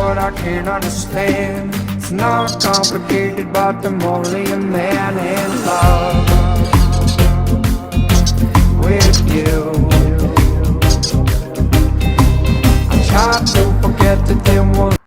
what I can't understand. It's not complicated, but I'm only a man in love with you. I try to forget that there was